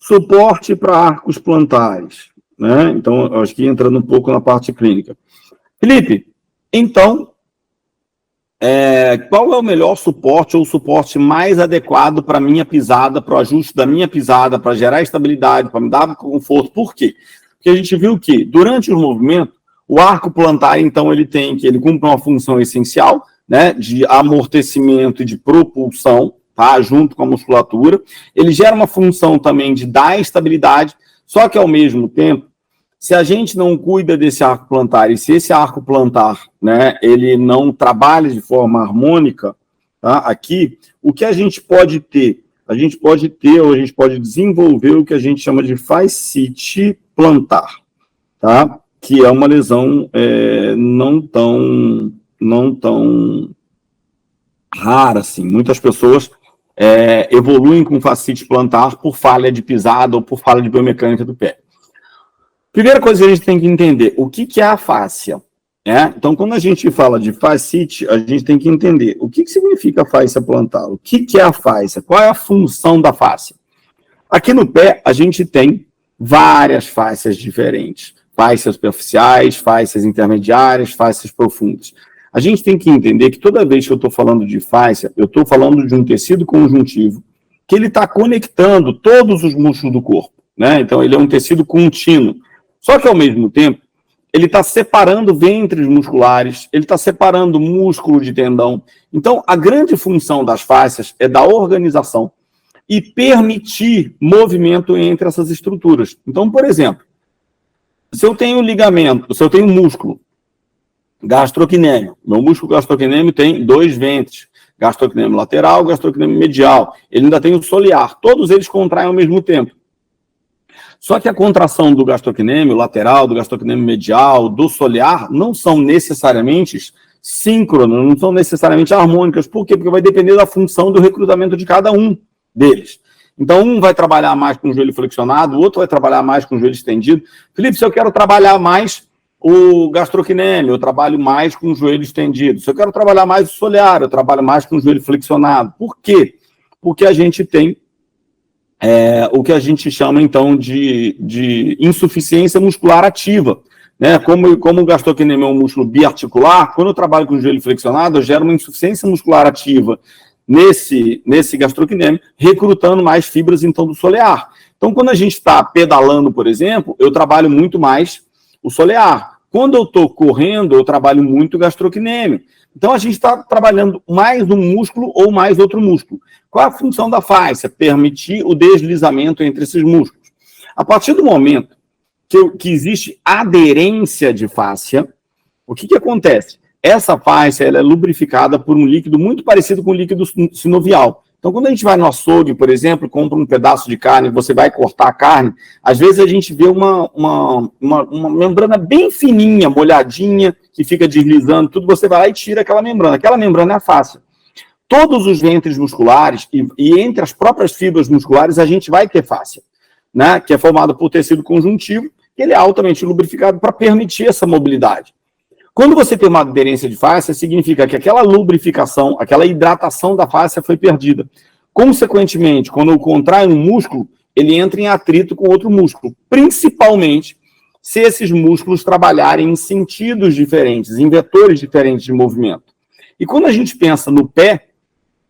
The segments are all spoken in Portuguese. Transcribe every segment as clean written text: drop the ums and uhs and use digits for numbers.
Suporte para arcos plantares, né? Então, acho que entrando um pouco na parte clínica. Felipe, então, qual é o melhor suporte ou o suporte mais adequado para a minha pisada, para o ajuste da minha pisada, para gerar estabilidade, para me dar conforto? Por quê? Porque a gente viu que, durante o movimento, o arco plantar, então, ele cumpre uma função essencial, né, de amortecimento e de propulsão, tá, junto com a musculatura. Ele gera uma função também de dar estabilidade, só que, ao mesmo tempo, se a gente não cuida desse arco plantar e se esse arco plantar, né, ele não trabalha de forma harmônica, tá, aqui, o que a gente pode ter? A gente pode desenvolver o que a gente chama de fascite plantar, tá? Que é uma lesão não tão rara, assim. Muitas pessoas evoluem com fascite plantar por falha de pisada ou por falha de biomecânica do pé. Primeira coisa que a gente tem que entender, o que é a fáscia? Então, quando a gente fala de fascite, a gente tem que entender o que significa a fáscia plantar, o que é a fáscia, qual é a função da fáscia. Aqui no pé, a gente tem várias fáscias diferentes, fáscias superficiais, fáscias intermediárias, fáscias profundas. A gente tem que entender que toda vez que eu estou falando de fáscia, eu estou falando de um tecido conjuntivo que ele está conectando todos os músculos do corpo, né? Então, ele é um tecido contínuo. Só que, ao mesmo tempo, ele está separando ventres musculares, ele está separando músculo de tendão. Então, a grande função das fáscias é da organização e permitir movimento entre essas estruturas. Então, por exemplo, se eu tenho ligamento, se eu tenho músculo gastrocnêmio, meu músculo gastrocnêmio tem 2 ventres, gastrocnêmio lateral, gastrocnêmio medial, ele ainda tem o solear, todos eles contraem ao mesmo tempo. Só que a contração do gastrocnêmio lateral, do gastrocnêmio medial, do solear, não são necessariamente síncronas, não são necessariamente harmônicas. Por quê? Porque vai depender da função do recrutamento de cada um deles. Então, um vai trabalhar mais com o joelho flexionado, o outro vai trabalhar mais com o joelho estendido. Felipe, se eu quero trabalhar mais o gastrocnêmio, eu trabalho mais com o joelho estendido. Se eu quero trabalhar mais o solear, eu trabalho mais com o joelho flexionado. Por quê? Porque a gente tem o que a gente chama, então, de insuficiência muscular ativa, né? Como o gastrocnêmio é um músculo biarticular, quando eu trabalho com o joelho flexionado, eu gero uma insuficiência muscular ativa nesse gastrocnêmio, recrutando mais fibras, então, do solear. Então, quando a gente está pedalando, por exemplo, eu trabalho muito mais o solear. Quando eu estou correndo, eu trabalho muito o gastrocnêmio. Então, a gente está trabalhando mais um músculo ou mais outro músculo. Qual é a função da fáscia? Permitir o deslizamento entre esses músculos. A partir do momento que existe aderência de fáscia, o que acontece? Essa fáscia ela é lubrificada por um líquido muito parecido com o líquido sinovial. Então, quando a gente vai no açougue, por exemplo, compra um pedaço de carne, você vai cortar a carne, às vezes a gente vê uma membrana bem fininha, molhadinha, que fica deslizando, tudo, você vai lá e tira aquela membrana. Aquela membrana é a fáscia. Todos os ventres musculares e entre as próprias fibras musculares, a gente vai ter fáscia, né? Que é formada por tecido conjuntivo, que ele é altamente lubrificado para permitir essa mobilidade. Quando você tem uma aderência de fáscia, significa que aquela lubrificação, aquela hidratação da fáscia foi perdida. Consequentemente, quando eu contraio um músculo, ele entra em atrito com outro músculo, principalmente se esses músculos trabalharem em sentidos diferentes, em vetores diferentes de movimento. E quando a gente pensa no pé,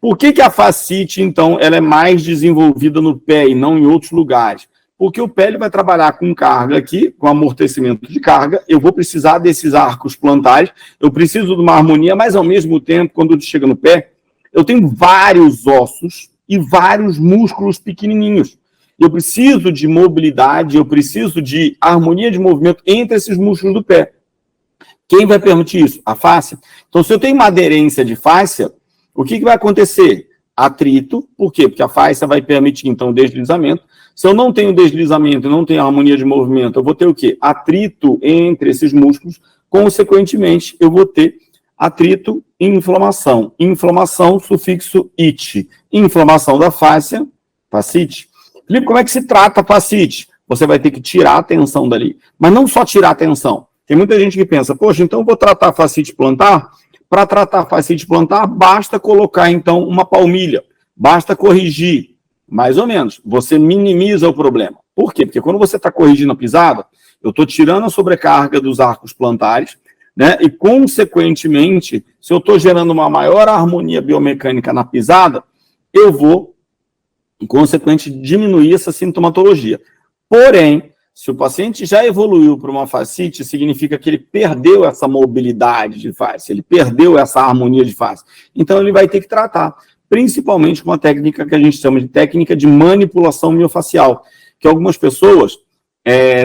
por que a fascite, então, ela é mais desenvolvida no pé e não em outros lugares? Porque o pé ele vai trabalhar com carga aqui, com amortecimento de carga, eu vou precisar desses arcos plantares, eu preciso de uma harmonia, mas ao mesmo tempo, quando chega no pé, eu tenho vários ossos e vários músculos pequenininhos. Eu preciso de mobilidade, eu preciso de harmonia de movimento entre esses músculos do pé. Quem vai permitir isso? A fáscia. Então, se eu tenho uma aderência de fáscia, o que vai acontecer? Atrito. Por quê? Porque a fáscia vai permitir, então, o deslizamento. Se eu não tenho deslizamento e não tenho harmonia de movimento, eu vou ter o quê? Atrito entre esses músculos. Consequentemente, eu vou ter atrito e inflamação. Inflamação, sufixo it. Inflamação da fáscia, fascite. Felipe, como é que se trata a fascite? Você vai ter que tirar a tensão dali. Mas não só tirar a tensão. Tem muita gente que pensa, poxa, então eu vou tratar a fascite plantar? Para tratar a fascite plantar, basta colocar, então, uma palmilha. Basta corrigir Mais ou menos. Você minimiza o problema. Por quê? Porque quando você está corrigindo a pisada, eu estou tirando a sobrecarga dos arcos plantares, né? E, consequentemente, se eu estou gerando uma maior harmonia biomecânica na pisada, eu vou, consequentemente, diminuir essa sintomatologia. Porém, se o paciente já evoluiu para uma fascite, significa que ele perdeu essa mobilidade de face, ele perdeu essa harmonia de face. Então, ele vai ter que tratar, principalmente com uma técnica que a gente chama de técnica de manipulação miofacial, que algumas pessoas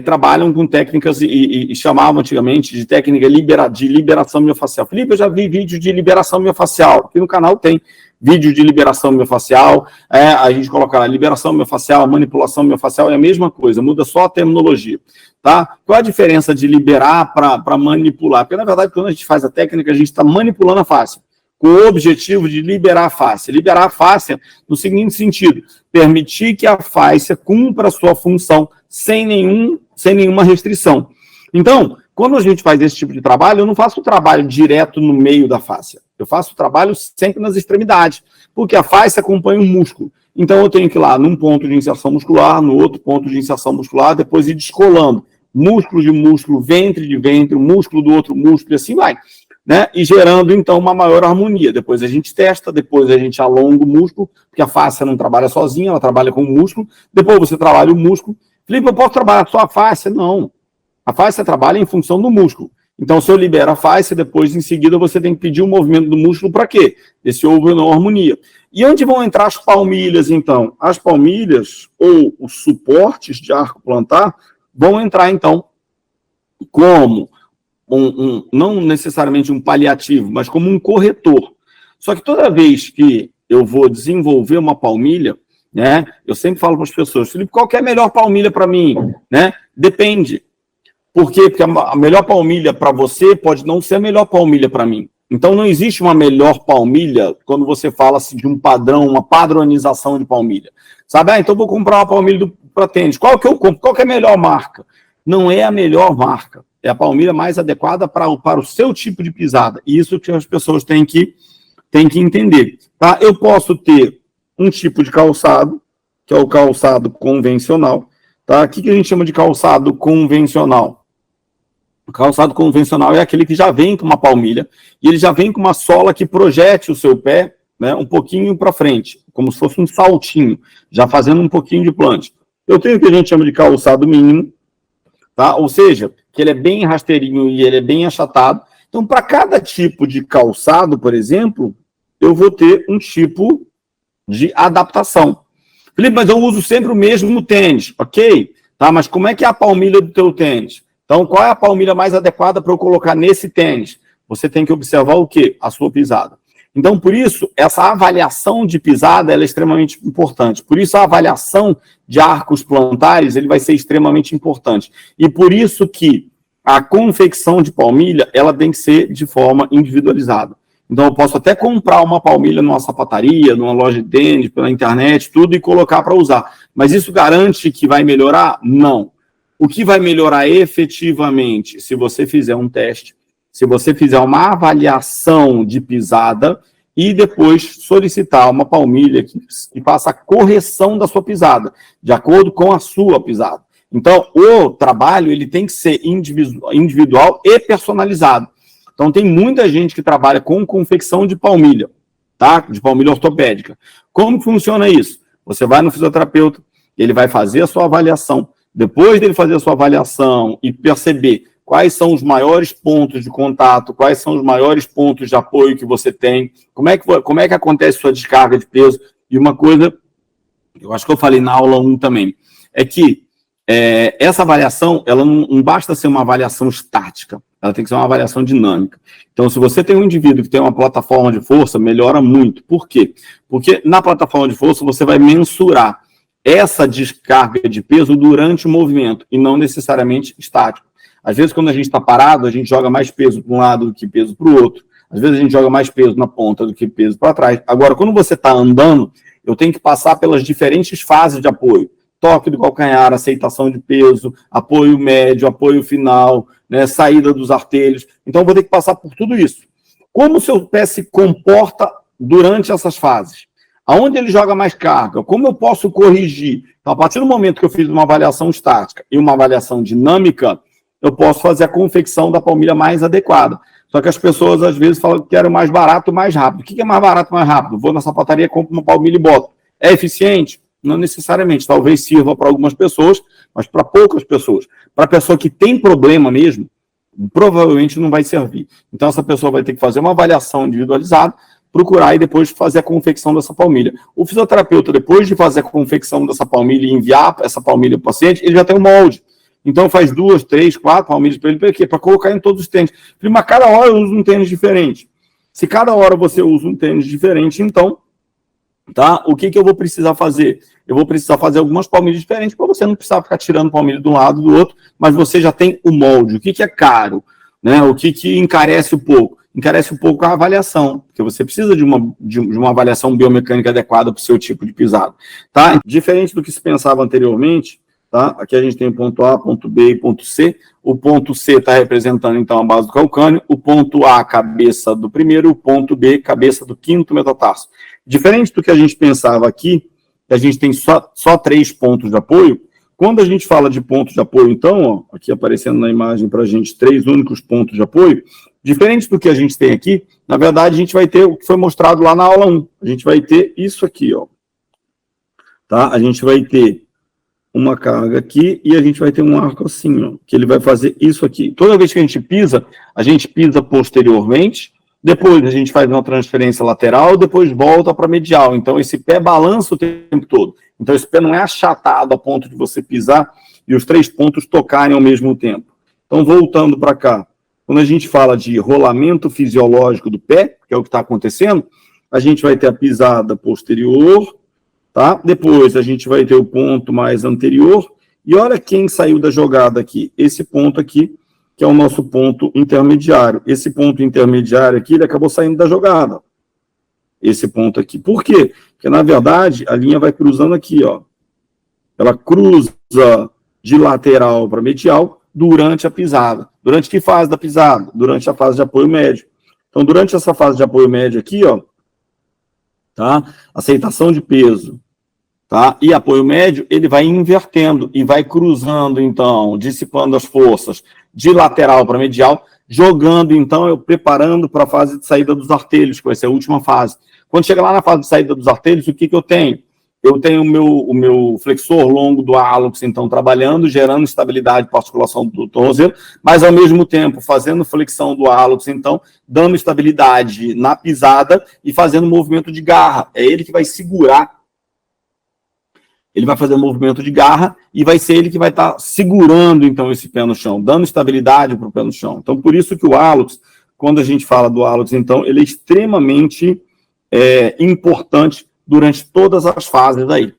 trabalham com técnicas e chamavam antigamente de técnica de liberação miofacial. Felipe, eu já vi vídeo de liberação miofacial. Aqui no canal tem vídeo de liberação miofacial, a gente coloca lá, liberação miofacial, manipulação miofacial, é a mesma coisa, muda só a terminologia, tá? Qual a diferença de liberar para manipular? Porque, na verdade, quando a gente faz a técnica, a gente está manipulando a face, com o objetivo de liberar a face. Liberar a face no seguinte sentido, permitir que a face cumpra a sua função sem nenhuma restrição. Então, quando a gente faz esse tipo de trabalho, eu não faço o trabalho direto no meio da face. Eu faço o trabalho sempre nas extremidades, porque a face acompanha o músculo. Então, eu tenho que ir lá num ponto de inserção muscular, no outro ponto de inserção muscular, depois ir descolando. Músculo de músculo, ventre de ventre, músculo do outro músculo, e assim vai. Né? E gerando, então, uma maior harmonia. Depois a gente testa, depois a gente alonga o músculo, porque a face não trabalha sozinha, ela trabalha com o músculo. Depois você trabalha o músculo. Felipe, eu posso trabalhar só a face? Não. A face trabalha em função do músculo. Então, se eu libero a face, depois, em seguida, você tem que pedir o movimento do músculo para quê? Esse houve uma harmonia. E onde vão entrar as palmilhas, então? As palmilhas, ou os suportes de arco plantar, vão entrar, então, como não necessariamente um paliativo, mas como um corretor. Só que toda vez que eu vou desenvolver uma palmilha, né, eu sempre falo para as pessoas, Felipe, qual que é a melhor palmilha para mim? Né? Depende. Por quê? Porque a melhor palmilha para você pode não ser a melhor palmilha para mim. Então, não existe uma melhor palmilha quando você fala assim, de um padrão, uma padronização de palmilha. Sabe? Então vou comprar uma palmilha para tênis. Qual que eu compro? Qual que é a melhor marca? Não é a melhor marca. É a palmilha mais adequada para o seu tipo de pisada. E isso que as pessoas têm que entender. Tá? Eu posso ter um tipo de calçado, que é o calçado convencional. Tá? O que a gente chama de calçado convencional? O calçado convencional é aquele que já vem com uma palmilha e ele já vem com uma sola que projete o seu pé, né, um pouquinho para frente, como se fosse um saltinho, já fazendo um pouquinho de plante. Eu tenho o que a gente chama de calçado mínimo, tá? Ou seja, que ele é bem rasteirinho e ele é bem achatado. Então, para cada tipo de calçado, por exemplo, eu vou ter um tipo de adaptação. Felipe, mas eu uso sempre o mesmo tênis, ok? Tá, mas como é que é a palmilha do teu tênis? Então, qual é a palmilha mais adequada para eu colocar nesse tênis? Você tem que observar o quê? A sua pisada. Então, por isso, essa avaliação de pisada ela é extremamente importante. Por isso, a avaliação de arcos plantares ele vai ser extremamente importante. E por isso que a confecção de palmilha ela tem que ser de forma individualizada. Então, eu posso até comprar uma palmilha numa sapataria, numa loja de tênis, pela internet, tudo, e colocar para usar. Mas isso garante que vai melhorar? Não. O que vai melhorar efetivamente, se você fizer um teste, se você fizer uma avaliação de pisada e depois solicitar uma palmilha que faça a correção da sua pisada, de acordo com a sua pisada. Então, o trabalho ele tem que ser individual e personalizado. Então, tem muita gente que trabalha com confecção de palmilha, tá? De palmilha ortopédica. Como funciona isso? Você vai no fisioterapeuta, ele vai fazer a sua avaliação. Depois dele fazer a sua avaliação e perceber quais são os maiores pontos de contato, quais são os maiores pontos de apoio que você tem, como é que acontece a sua descarga de peso. E uma coisa, eu acho que eu falei na aula 1 também, é que essa avaliação, ela não basta ser uma avaliação estática, ela tem que ser uma avaliação dinâmica. Então, se você tem um indivíduo que tem uma plataforma de força, melhora muito. Por quê? Porque na plataforma de força você vai mensurar essa descarga de peso durante o movimento e não necessariamente estático. Às vezes, quando a gente está parado, a gente joga mais peso para um lado do que peso para o outro. Às vezes, a gente joga mais peso na ponta do que peso para trás. Agora, quando você está andando, eu tenho que passar pelas diferentes fases de apoio. Toque do calcanhar, aceitação de peso, apoio médio, apoio final, né, saída dos artelhos. Então, eu vou ter que passar por tudo isso. Como o seu pé se comporta durante essas fases? Aonde ele joga mais carga? Como eu posso corrigir? Então, a partir do momento que eu fiz uma avaliação estática e uma avaliação dinâmica, eu posso fazer a confecção da palmilha mais adequada. Só que as pessoas, às vezes, falam que querem mais barato, mais rápido. O que é mais barato, mais rápido? Vou na sapataria, compro uma palmilha e boto. É eficiente? Não necessariamente. Talvez sirva para algumas pessoas, mas para poucas pessoas. Para a pessoa que tem problema mesmo, provavelmente não vai servir. Então, essa pessoa vai ter que fazer uma avaliação individualizada, procurar e depois fazer a confecção dessa palmilha. O fisioterapeuta, depois de fazer a confecção dessa palmilha e enviar essa palmilha para o paciente, ele já tem um molde. Então, faz 2, 3, 4 palmilhas para ele, para quê? Para colocar em todos os tênis. Mas cada hora eu uso um tênis diferente. Se cada hora você usa um tênis diferente, então, tá? O que eu vou precisar fazer? Eu vou precisar fazer algumas palmilhas diferentes para você não precisar ficar tirando palmilha de um lado e do outro, mas você já tem o molde. O que é caro? Né? O que encarece um pouco? Encarece um pouco a avaliação, porque você precisa de uma avaliação biomecânica adequada para o seu tipo de pisada. Tá? Diferente do que se pensava anteriormente, tá? Aqui a gente tem ponto A, ponto B e ponto C. O ponto C está representando, então, a base do calcâneo. O ponto A, cabeça do primeiro. O ponto B, cabeça do quinto metatarso. Diferente do que a gente pensava aqui, que a gente tem só 3 pontos de apoio, quando a gente fala de pontos de apoio, então, ó, aqui aparecendo na imagem para a gente 3 únicos pontos de apoio, diferente do que a gente tem aqui, na verdade, a gente vai ter o que foi mostrado lá na aula 1. A gente vai ter isso aqui, ó. Tá? A gente vai ter uma carga aqui e a gente vai ter um arco assim, ó, que ele vai fazer isso aqui. Toda vez que a gente pisa posteriormente, depois a gente faz uma transferência lateral, depois volta para medial. Então, esse pé balança o tempo todo. Então, esse pé não é achatado a ponto de você pisar e os 3 pontos tocarem ao mesmo tempo. Então, voltando para cá, quando a gente fala de rolamento fisiológico do pé, que é o que está acontecendo, a gente vai ter a pisada posterior, tá? Depois a gente vai ter o ponto mais anterior, e olha quem saiu da jogada aqui, esse ponto aqui, que é o nosso ponto intermediário. Esse ponto intermediário aqui, ele acabou saindo da jogada. Esse ponto aqui. Por quê? Porque, na verdade, a linha vai cruzando aqui, ó. Ela cruza de lateral para medial durante a pisada. Durante que fase da pisada? Durante a fase de apoio médio. Então, durante essa fase de apoio médio aqui, ó, tá? Aceitação de peso, tá? E apoio médio, ele vai invertendo e vai cruzando, então, dissipando as forças de lateral para medial, jogando, então, eu preparando para a fase de saída dos artelhos, que vai ser a última fase. Quando chega lá na fase de saída dos artelhos, o que eu tenho? Eu tenho o meu flexor longo do hálux, então, trabalhando, gerando estabilidade para a articulação do tornozelo, mas, ao mesmo tempo, fazendo flexão do hálux, então, dando estabilidade na pisada e fazendo movimento de garra. É ele que vai segurar. Ele vai fazer um movimento de garra e vai ser ele que vai estar segurando, então, esse pé no chão, dando estabilidade para o pé no chão. Então, por isso que o hálux, quando a gente fala do hálux, então, ele é extremamente importante durante todas as fases aí.